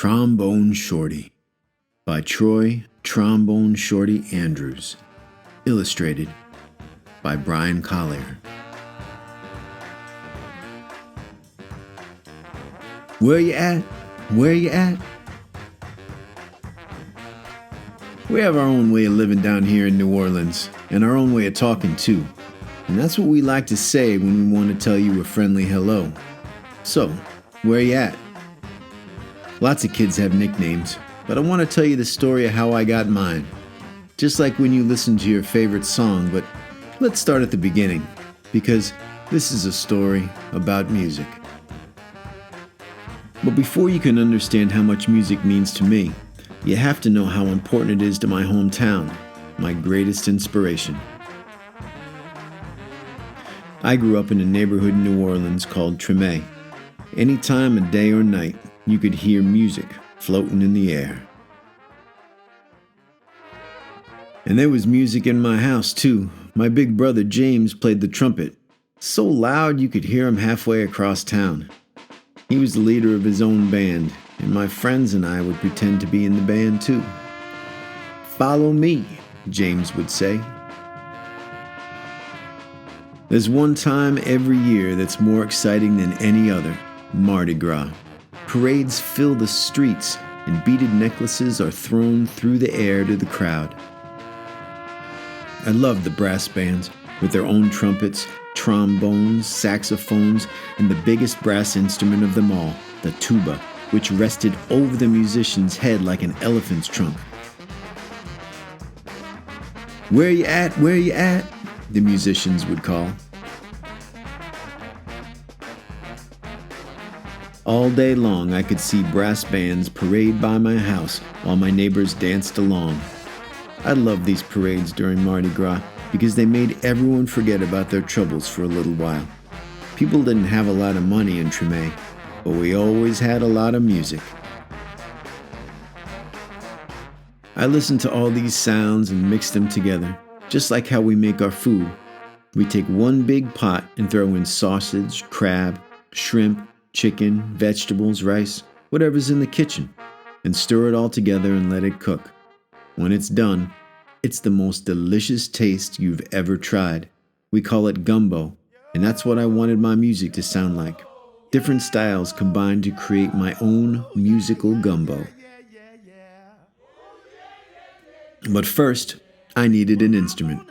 Trombone Shorty by Trombone Shorty Andrews. Illustrated by Brian Collier. Where you at? Where you at? We have our own way of living down here in New Orleans, and our own way of talking too. And that's what we like to say when we want to tell you a friendly hello. So, where you at? Lots of kids have nicknames, but I want to tell you the story of how I got mine. Just like when you listen to your favorite song, but let's start at the beginning, because this is a story about music. But before you can understand how much music means to me, you have to know how important it is to my hometown, my greatest inspiration. I grew up in a neighborhood in New Orleans called Trombone. Any time of day or night, you could hear music floating in the air. And there was music in my house too. My big brother James played the trumpet, so loud you could hear him halfway across town. He was the leader of his own band, and my friends and I would pretend to be in the band too. "Follow me," James would say. There's one time every year that's more exciting than any other: Mardi Gras. Parades fill the streets, and beaded necklaces are thrown through the air to the crowd. I love the brass bands with their own trumpets, trombones, saxophones, and the biggest brass instrument of them all, the tuba, which rested over the musician's head like an elephant's trunk. "Where you at? Where you at?" the musicians would call. All day long I could see brass bands parade by my house while my neighbors danced along. I loved these parades during Mardi Gras because they made everyone forget about their troubles for a little while. People didn't have a lot of money in Trombone, but we always had a lot of music. I listened to all these sounds and mixed them together, just like how we make our food. We take one big pot and throw in sausage, crab, shrimp, chicken, vegetables, rice, whatever's in the kitchen, and stir it all together and let it cook. When it's done, it's the most delicious taste you've ever tried. We call it gumbo, and that's what I wanted my music to sound like. Different styles combined to create my own musical gumbo. But first, I needed an instrument.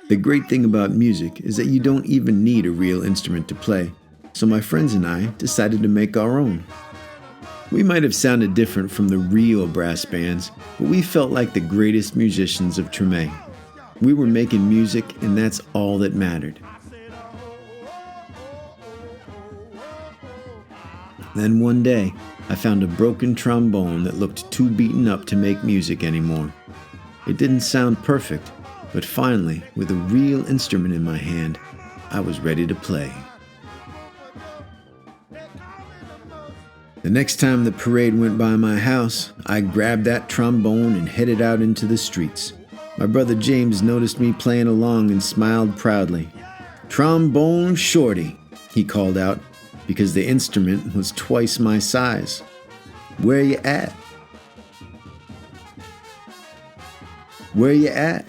The great thing about music is that you don't even need a real instrument to play. So my friends and I decided to make our own. We might have sounded different from the real brass bands, but we felt like the greatest musicians of Trombone. We were making music, and that's all that mattered. Then one day, I found a broken trombone that looked too beaten up to make music anymore. It didn't sound perfect, but finally, with a real instrument in my hand, I was ready to play. The next time the parade went by my house, I grabbed that trombone and headed out into the streets. My brother James noticed me playing along and smiled proudly. "Trombone Shorty," he called out, because the instrument was twice my size. "Where you at? Where you at?"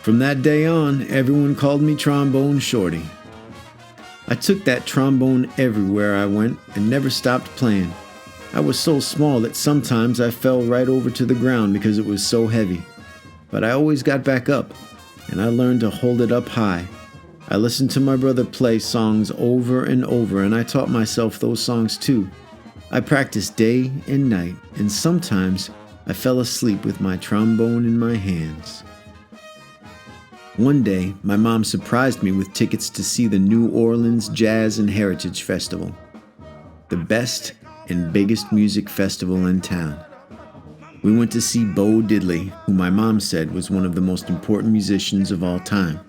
From that day on, everyone called me Trombone Shorty. I took that trombone everywhere I went and never stopped playing. I was so small that sometimes I fell right over to the ground because it was so heavy. But I always got back up, and I learned to hold it up high. I listened to my brother play songs over and over, and I taught myself those songs too. I practiced day and night, and sometimes I fell asleep with my trombone in my hands. One day, my mom surprised me with tickets to see the New Orleans Jazz and Heritage Festival, the best and biggest music festival in town. We went to see Bo Diddley, who my mom said was one of the most important musicians of all time.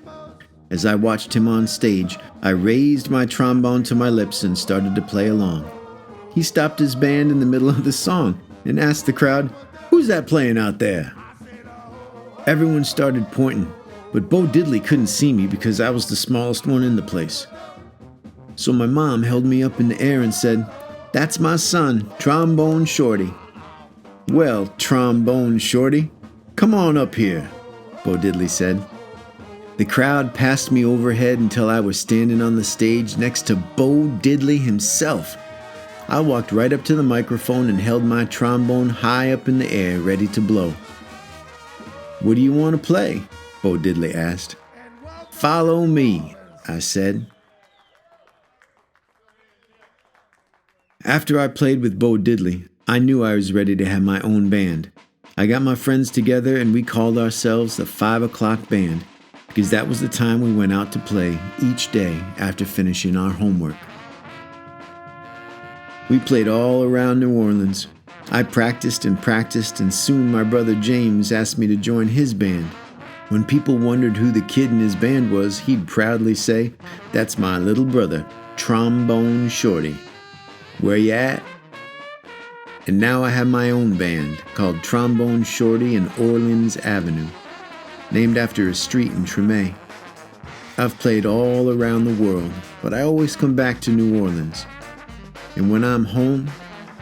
As I watched him on stage, I raised my trombone to my lips and started to play along. He stopped his band in the middle of the song and asked the crowd, "Who's that playing out there?" Everyone started pointing, but Bo Diddley couldn't see me because I was the smallest one in the place. So my mom held me up in the air and said, That's my son, Trombone Shorty. Well, Trombone Shorty, come on up here, Bo Diddley said. The crowd passed me overhead until I was standing on the stage next to Bo Diddley himself. I walked right up to the microphone and held my trombone high up in the air, ready to blow. What do you want to play? Bo Diddley asked. Follow me, I said. After I played with Bo Diddley, I knew I was ready to have my own band. I got my friends together and we called ourselves the 5 o'clock band because that was the time we went out to play each day after finishing our homework. We played all around New Orleans. I practiced and soon my brother James asked me to join his band. When people wondered who the kid in his band was, he'd proudly say, "That's my little brother, Trombone Shorty. Where you at?" And now I have my own band called Trombone Shorty and Orleans Avenue, named after a street in Treme. I've played all around the world, but I always come back to New Orleans. And when I'm home,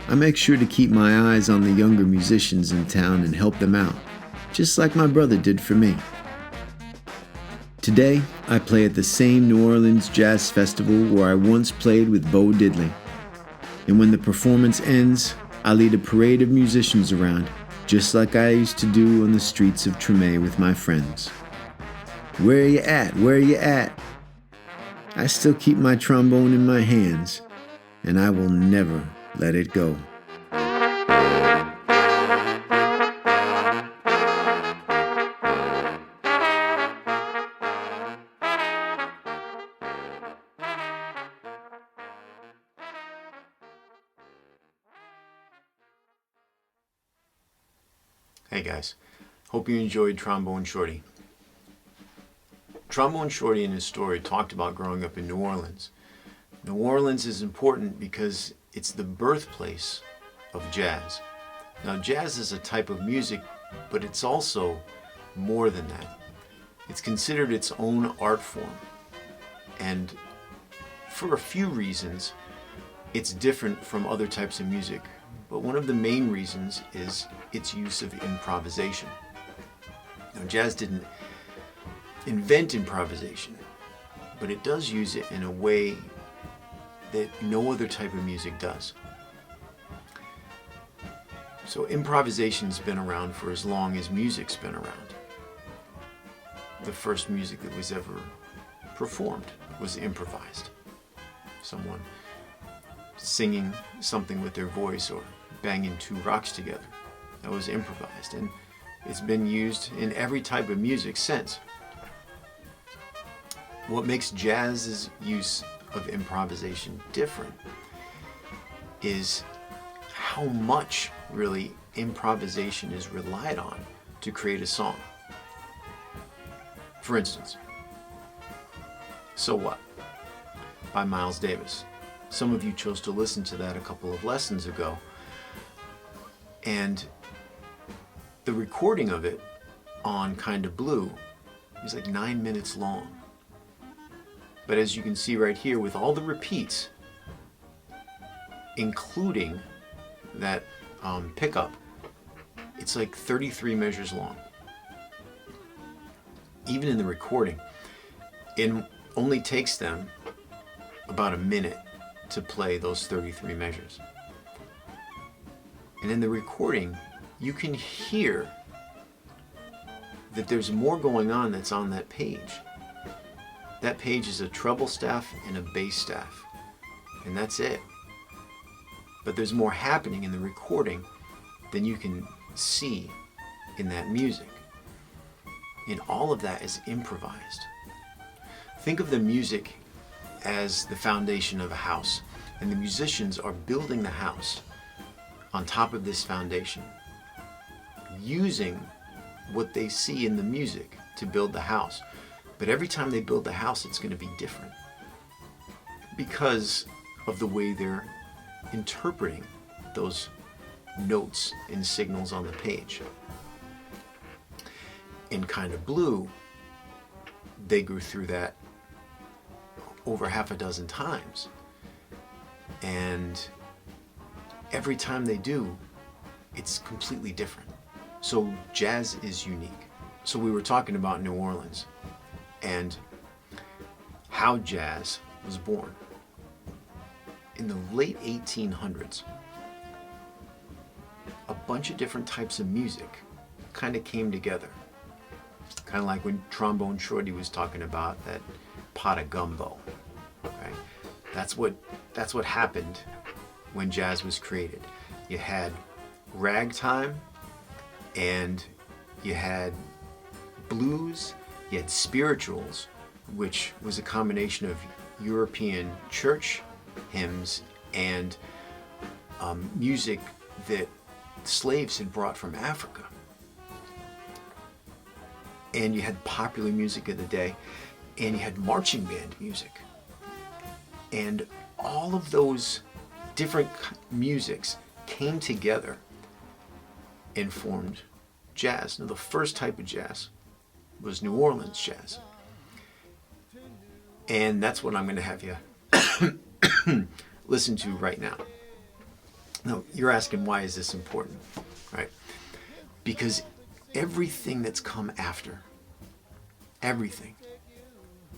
I make sure to keep my eyes on the younger musicians in town and help them out, just like my brother did for me. Today, I play at the same New Orleans Jazz Festival where I once played with Bo Diddley. And when the performance ends, I lead a parade of musicians around, just like I used to do on the streets of Treme with my friends. Where you at? Where you at? I still keep my trombone in my hands, and I will never let it go. Hey guys, hope you enjoyed Trombone Shorty. Trombone Shorty in his story talked about growing up in New Orleans. New Orleans is important because it's the birthplace of jazz. Now jazz is a type of music, but it's also more than that. It's considered its own art form. And for a few reasons, it's different from other types of music. But one of the main reasons is its use of improvisation. Now, jazz didn't invent improvisation, but it does use it in a way that no other type of music does. So improvisation's been around for as long as music's been around. The first music that was ever performed was improvised. Someone singing something with their voice or banging two rocks together. That was improvised, and it's been used in every type of music since. What makes jazz's use of improvisation different is how much really improvisation is relied on to create a song. For instance, So What by Miles Davis. Some of you chose to listen to that a couple of lessons ago. And the recording of it on Kinda Blue is like 9 minutes long. But as you can see right here, with all the repeats, including that pickup, it's like 33 measures long. Even in the recording, it only takes them about a minute to play those 33 measures. And in the recording, you can hear that there's more going on that's on that page. That page is a treble staff and a bass staff, and that's it. But there's more happening in the recording than you can see in that music. And all of that is improvised. Think of the music as the foundation of a house, and the musicians are building the house on top of this foundation, using what they see in the music to build the house. But every time they build the house, it's going to be different because of the way they're interpreting those notes and signals on the page. In Kinda Blue, they grew through that over half a dozen times. And every time they do, it's completely different. So jazz is unique. So we were talking about New Orleans and how jazz was born. In the late 1800s, a bunch of different types of music kind of came together. Kind of like when Trombone Shorty was talking about that pot of gumbo. Okay? That's what happened when jazz was created. You had ragtime, and you had blues, you had spirituals, which was a combination of European church hymns and music that slaves had brought from Africa. And you had popular music of the day, and you had marching band music. And all of those different musics came together and formed jazz. Now, the first type of jazz was New Orleans jazz. And that's what I'm going to have you listen to right now. Now, you're asking, why is this important, right? Because everything that's come after, everything,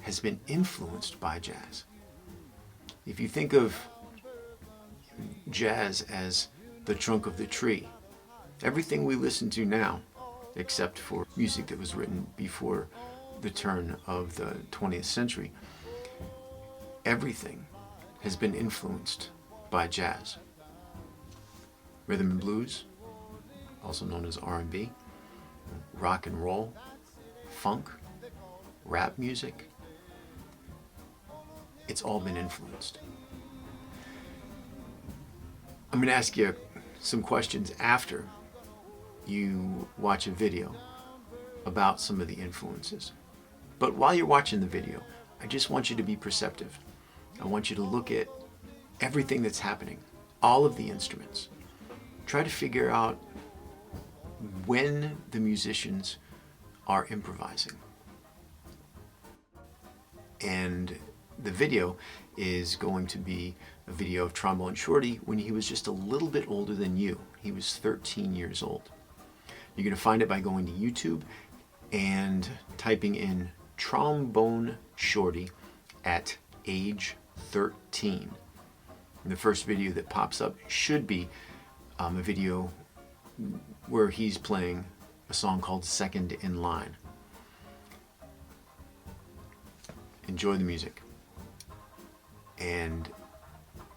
has been influenced by jazz. If you think of jazz as the trunk of the tree, everything we listen to now, except for music that was written before the turn of the 20th century, everything has been influenced by jazz. Rhythm and blues, also known as R&B, rock and roll, funk, rap music, it's all been influenced. I'm going to ask you some questions after you watch a video about some of the influences. But while you're watching the video, I just want you to be perceptive. I want you to look at everything that's happening, all of the instruments. Try to figure out when the musicians are improvising. And the video is going to be a video of Trombone Shorty when he was just a little bit older than you. He was 13 years old. You're going to find it by going to YouTube and typing in Trombone Shorty at age 13. And the first video that pops up should be a video where he's playing a song called Second in Line. Enjoy the music and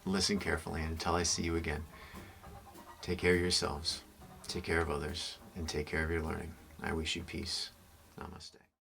listen carefully. And until I see you again, take care of yourselves, take care of others, and take care of your learning. I wish you peace. Namaste.